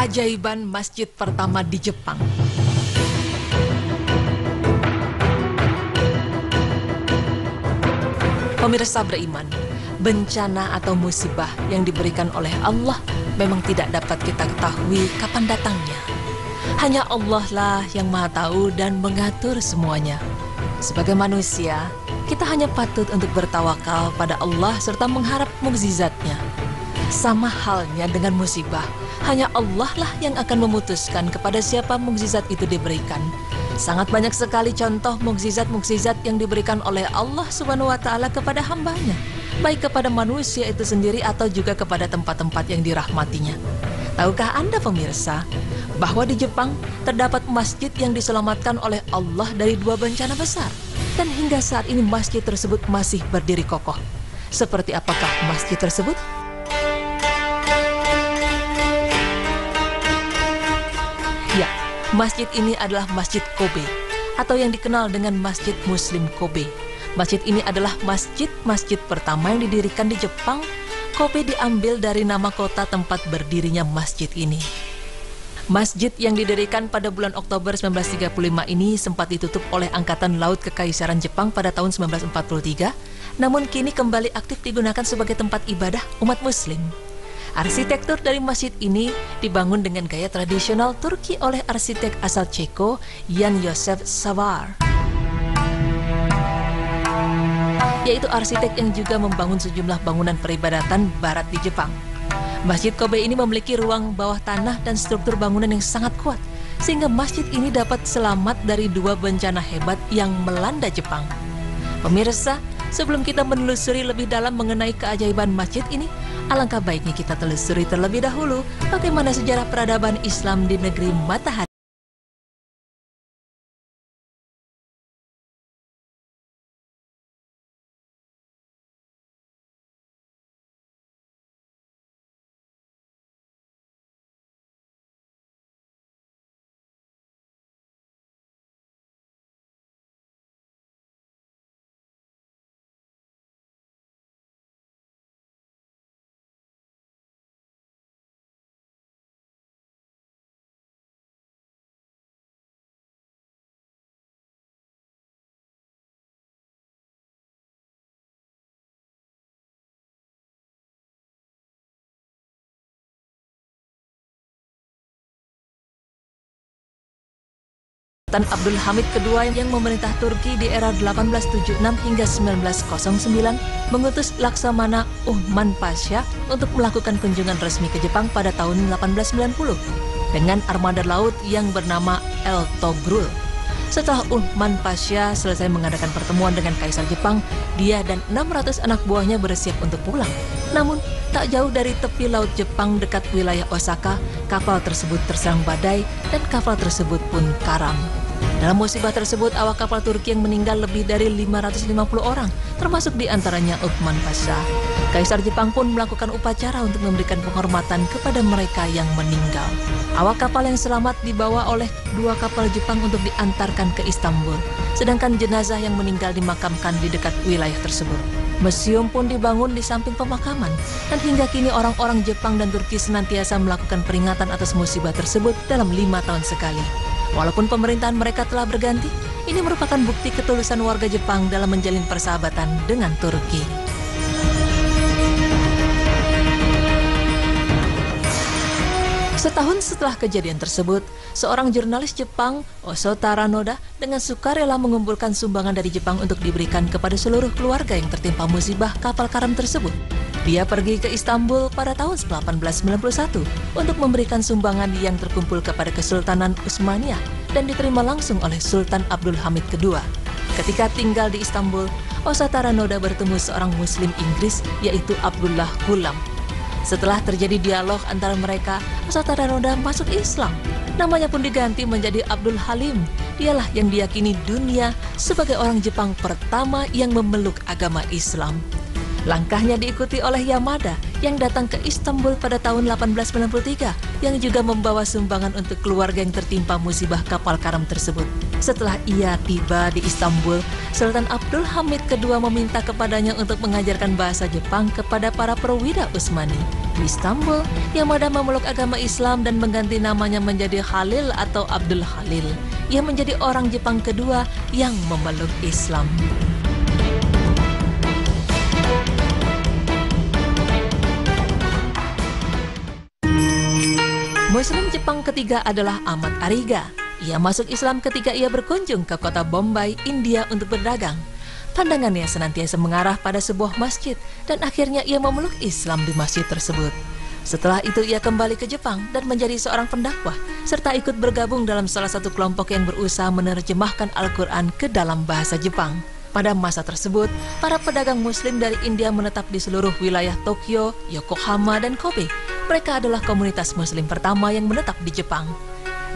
Keajaiban masjid pertama di Jepang. Pemirsa beriman, bencana atau musibah yang diberikan oleh Allah memang tidak dapat kita ketahui kapan datangnya. Hanya Allah lah yang Maha Tahu dan mengatur semuanya. Sebagai manusia, kita hanya patut untuk bertawakal pada Allah serta mengharap mukjizatnya. Sama halnya dengan musibah, hanya Allah lah yang akan memutuskan kepada siapa mukjizat itu diberikan. Sangat banyak sekali contoh mukjizat-mukjizat yang diberikan oleh Allah Subhanahu wa Ta'ala kepada hambanya, baik kepada manusia itu sendiri atau juga kepada tempat-tempat yang dirahmatinya. Tahukah Anda pemirsa, bahwa di Jepang terdapat masjid yang diselamatkan oleh Allah dari 2 bencana besar, dan hingga saat ini masjid tersebut masih berdiri kokoh. Seperti apakah masjid tersebut? Ya, masjid ini adalah Masjid Kobe, atau yang dikenal dengan Masjid Muslim Kobe. Masjid ini adalah masjid pertama yang didirikan di Jepang. Kobe diambil dari nama kota tempat berdirinya masjid ini. Masjid yang didirikan pada bulan Oktober 1935 ini sempat ditutup oleh Angkatan Laut Kekaisaran Jepang pada tahun 1943, namun kini kembali aktif digunakan sebagai tempat ibadah umat Muslim. Arsitektur dari masjid ini dibangun dengan gaya tradisional Turki oleh arsitek asal Ceko, Jan Josef Savar, yaitu arsitek yang juga membangun sejumlah bangunan peribadatan barat di Jepang. Masjid Kobe ini memiliki ruang bawah tanah dan struktur bangunan yang sangat kuat, sehingga masjid ini dapat selamat dari 2 bencana hebat yang melanda Jepang. Pemirsa, sebelum kita menelusuri lebih dalam mengenai keajaiban masjid ini, alangkah baiknya kita telusuri terlebih dahulu bagaimana sejarah peradaban Islam di negeri matahari. Sultan Abdul Hamid II yang memerintah Turki di era 1876 hingga 1909 mengutus Laksamana Uhman Pasha untuk melakukan kunjungan resmi ke Jepang pada tahun 1890 dengan armada laut yang bernama El Togrul. Setelah Uhman Pasha selesai mengadakan pertemuan dengan Kaisar Jepang, dia dan 600 anak buahnya bersiap untuk pulang. Namun, tak jauh dari tepi laut Jepang dekat wilayah Osaka, kapal tersebut terserang badai dan kapal tersebut pun karam. Dalam musibah tersebut, awak kapal Turki yang meninggal lebih dari 550 orang, termasuk diantaranya Uthman Pasha. Kaisar Jepang pun melakukan upacara untuk memberikan penghormatan kepada mereka yang meninggal. Awak kapal yang selamat dibawa oleh 2 kapal Jepang untuk diantarkan ke Istanbul, sedangkan jenazah yang meninggal dimakamkan di dekat wilayah tersebut. Museum pun dibangun di samping pemakaman, dan hingga kini orang-orang Jepang dan Turki senantiasa melakukan peringatan atas musibah tersebut dalam 5 tahun sekali. Walaupun pemerintahan mereka telah berganti, ini merupakan bukti ketulusan warga Jepang dalam menjalin persahabatan dengan Turki. Setahun setelah kejadian tersebut, seorang jurnalis Jepang, Oso Taranoda, dengan sukarela mengumpulkan sumbangan dari Jepang untuk diberikan kepada seluruh keluarga yang tertimpa musibah kapal karam tersebut. Dia pergi ke Istanbul pada tahun 1891 untuk memberikan sumbangan yang terkumpul kepada Kesultanan Utsmaniyah dan diterima langsung oleh Sultan Abdul Hamid II. Ketika tinggal di Istanbul, Oso Taranoda bertemu seorang Muslim Inggris yaitu Abdullah Ghulam. Setelah terjadi dialog antara mereka, Oso Taranoda masuk Islam. Namanya pun diganti menjadi Abdul Halim. Dialah yang diyakini dunia sebagai orang Jepang pertama yang memeluk agama Islam. Langkahnya diikuti oleh Yamada yang datang ke Istanbul pada tahun 1893 yang juga membawa sumbangan untuk keluarga yang tertimpa musibah kapal karam tersebut. Setelah ia tiba di Istanbul, Sultan Abdul Hamid II meminta kepadanya untuk mengajarkan bahasa Jepang kepada para perwira Utsmani. di Istanbul, Yamada memeluk agama Islam dan mengganti namanya menjadi Khalil atau Abdul Khalil. Ia menjadi orang Jepang kedua yang memeluk Islam. Muslim Jepang ketiga adalah Ahmad Ariga. Ia masuk Islam ketika ia berkunjung ke kota Bombay, India untuk berdagang. Pandangannya senantiasa mengarah pada sebuah masjid dan akhirnya ia memeluk Islam di masjid tersebut. Setelah itu ia kembali ke Jepang dan menjadi seorang pendakwah serta ikut bergabung dalam salah satu kelompok yang berusaha menerjemahkan Al-Quran ke dalam bahasa Jepang. Pada masa tersebut, para pedagang muslim dari India menetap di seluruh wilayah Tokyo, Yokohama, dan Kobe. Mereka adalah komunitas muslim pertama yang menetap di Jepang.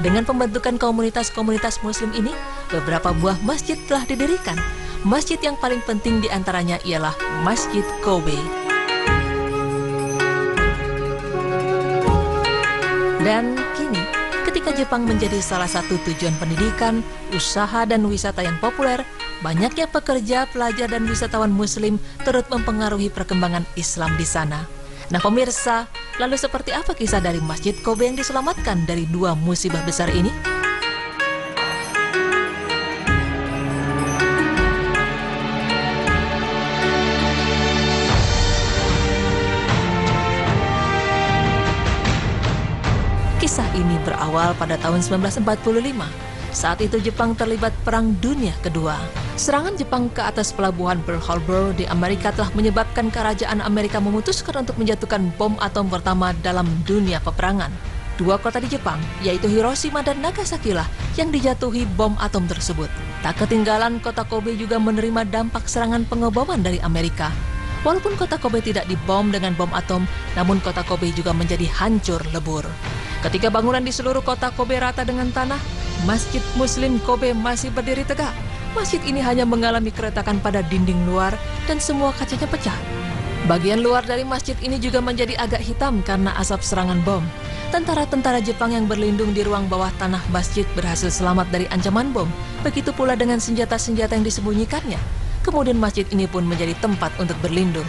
Dengan pembentukan komunitas-komunitas muslim ini, beberapa buah masjid telah didirikan. Masjid yang paling penting di antaranya ialah Masjid Kobe. Dan kini, ketika Jepang menjadi salah satu tujuan pendidikan, usaha, dan wisata yang populer, banyaknya pekerja, pelajar, dan wisatawan muslim turut mempengaruhi perkembangan Islam di sana. Nah pemirsa, lalu seperti apa kisah dari Masjid Kobe yang diselamatkan dari dua musibah besar ini? Kisah ini berawal pada tahun 1945. Saat itu Jepang terlibat Perang Dunia Kedua. Serangan Jepang ke atas pelabuhan Pearl Harbor di Amerika telah menyebabkan kerajaan Amerika memutuskan untuk menjatuhkan bom atom pertama dalam dunia peperangan. Dua kota di Jepang, yaitu Hiroshima dan Nagasaki lah yang dijatuhi bom atom tersebut. Tak ketinggalan kota Kobe juga menerima dampak serangan pengeboman dari Amerika. Walaupun kota Kobe tidak dibom dengan bom atom, namun kota Kobe juga menjadi hancur lebur. Ketika bangunan di seluruh kota Kobe rata dengan tanah, Masjid Muslim Kobe masih berdiri tegak. Masjid ini hanya mengalami keretakan pada dinding luar dan semua kacanya pecah. Bagian luar dari masjid ini juga menjadi agak hitam karena asap serangan bom. Tentara-tentara Jepang yang berlindung di ruang bawah tanah masjid berhasil selamat dari ancaman bom. Begitu pula dengan senjata-senjata yang disembunyikannya. Kemudian masjid ini pun menjadi tempat untuk berlindung.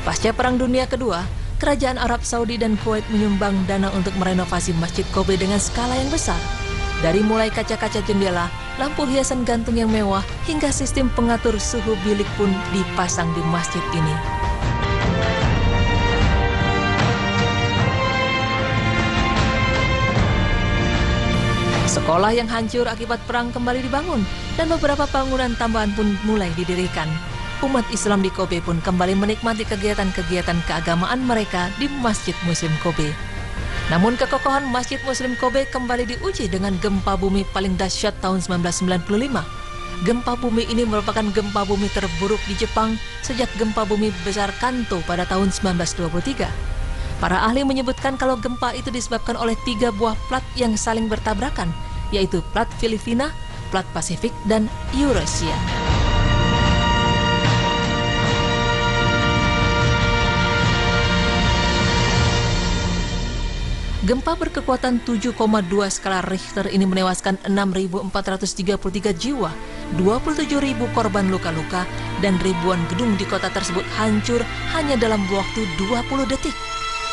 Pasca Perang Dunia Kedua, Kerajaan Arab Saudi dan Kuwait menyumbang dana untuk merenovasi Masjid Kobe dengan skala yang besar. Dari mulai kaca-kaca jendela, lampu hiasan gantung yang mewah, hingga sistem pengatur suhu bilik pun dipasang di masjid ini. Sekolah yang hancur akibat perang kembali dibangun, dan beberapa bangunan tambahan pun mulai didirikan. Umat Islam di Kobe pun kembali menikmati kegiatan-kegiatan keagamaan mereka di Masjid Muslim Kobe. Namun kekokohan Masjid Muslim Kobe kembali diuji dengan gempa bumi paling dahsyat tahun 1995. Gempa bumi ini merupakan gempa bumi terburuk di Jepang sejak gempa bumi besar Kanto pada tahun 1923. Para ahli menyebutkan kalau gempa itu disebabkan oleh 3 buah plat yang saling bertabrakan, yaitu plat Filipina, plat Pasifik, dan Eurasia. Gempa berkekuatan 7,2 skala Richter ini menewaskan 6.433 jiwa, 27.000 korban luka-luka, dan ribuan gedung di kota tersebut hancur hanya dalam waktu 20 detik.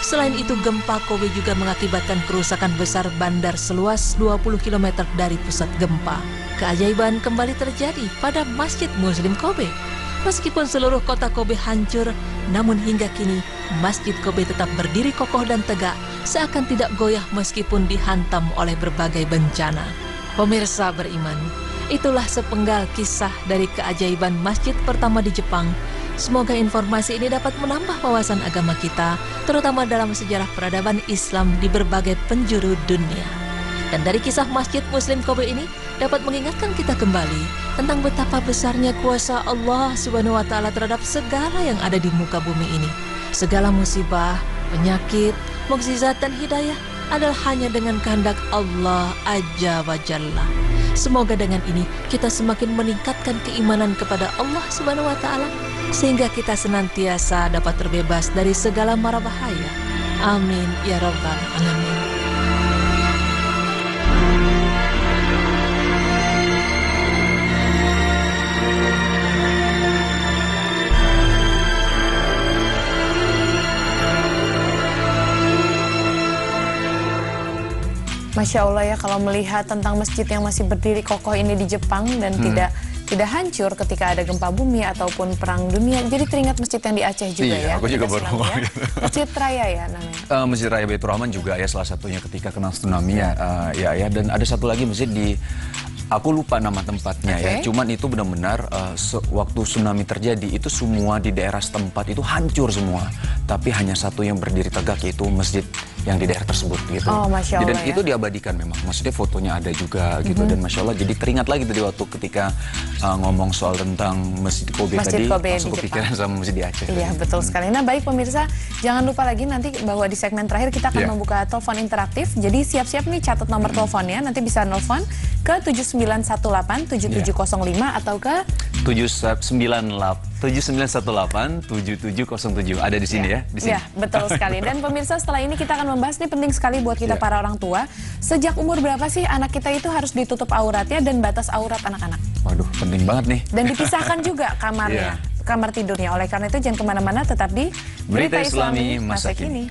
Selain itu, gempa Kobe juga mengakibatkan kerusakan besar bandar seluas 20 km dari pusat gempa. Keajaiban kembali terjadi pada Masjid Muslim Kobe. Meskipun seluruh kota Kobe hancur, namun hingga kini Masjid Kobe tetap berdiri kokoh dan tegak, seakan tidak goyah meskipun dihantam oleh berbagai bencana. Pemirsa beriman, itulah sepenggal kisah dari keajaiban masjid pertama di Jepang. Semoga informasi ini dapat menambah wawasan agama kita, terutama dalam sejarah peradaban Islam di berbagai penjuru dunia. Dan dari kisah Masjid Muslim Kobe ini dapat mengingatkan kita kembali tentang betapa besarnya kuasa Allah Subhanahu wa Ta'ala terhadap segala yang ada di muka bumi ini. Segala musibah, penyakit, mukjizat, dan hidayah adalah hanya dengan kehendak Allah Azza wa Jalla. Semoga dengan ini kita semakin meningkatkan keimanan kepada Allah Subhanahu wa Ta'ala, sehingga kita senantiasa dapat terbebas dari segala mara bahaya. Amin ya rabbal alamin. Masya Allah ya, kalau melihat tentang masjid yang masih berdiri kokoh ini di Jepang dan tidak hancur ketika ada gempa bumi ataupun perang dunia. Jadi teringat masjid yang di Aceh juga ya. Aku juga baru ngomong ya. Masjid Raya ya namanya. Masjid Raya Baitur Rahman juga ya salah satunya ketika kena tsunami ya. Dan ada satu lagi masjid di, aku lupa nama tempatnya ya. Cuman itu benar-benar waktu tsunami terjadi itu semua di daerah setempat itu hancur semua. Tapi hanya satu yang berdiri tegak, yaitu masjid yang di daerah tersebut gitu. Oh, Masya Allah, dan itu diabadikan memang. Maksudnya fotonya ada juga gitu. Dan Masya Allah, jadi teringat lagi tadi waktu ketika ngomong soal tentang Masjid Kobe tadi, langsung kepikiran sama masjid di Aceh. Iya, betul sekali. Nah, baik pemirsa, jangan lupa lagi nanti bahwa di segmen terakhir kita akan membuka telepon interaktif. Jadi siap-siap nih catat nomor teleponnya, nanti bisa nelfon ke 7918-7705 atau ke 7918-7707. Ada di sini ya, di sini. Ya, betul sekali. Dan pemirsa, setelah ini kita akan membahas, ini penting sekali buat kita para orang tua. Sejak umur berapa sih anak kita itu harus ditutup auratnya dan batas aurat anak-anak? Waduh, penting banget nih. Dan dipisahkan juga kamarnya, kamar tidurnya. Oleh karena itu jangan kemana-mana, tetap di Berita Islami Masa Kini.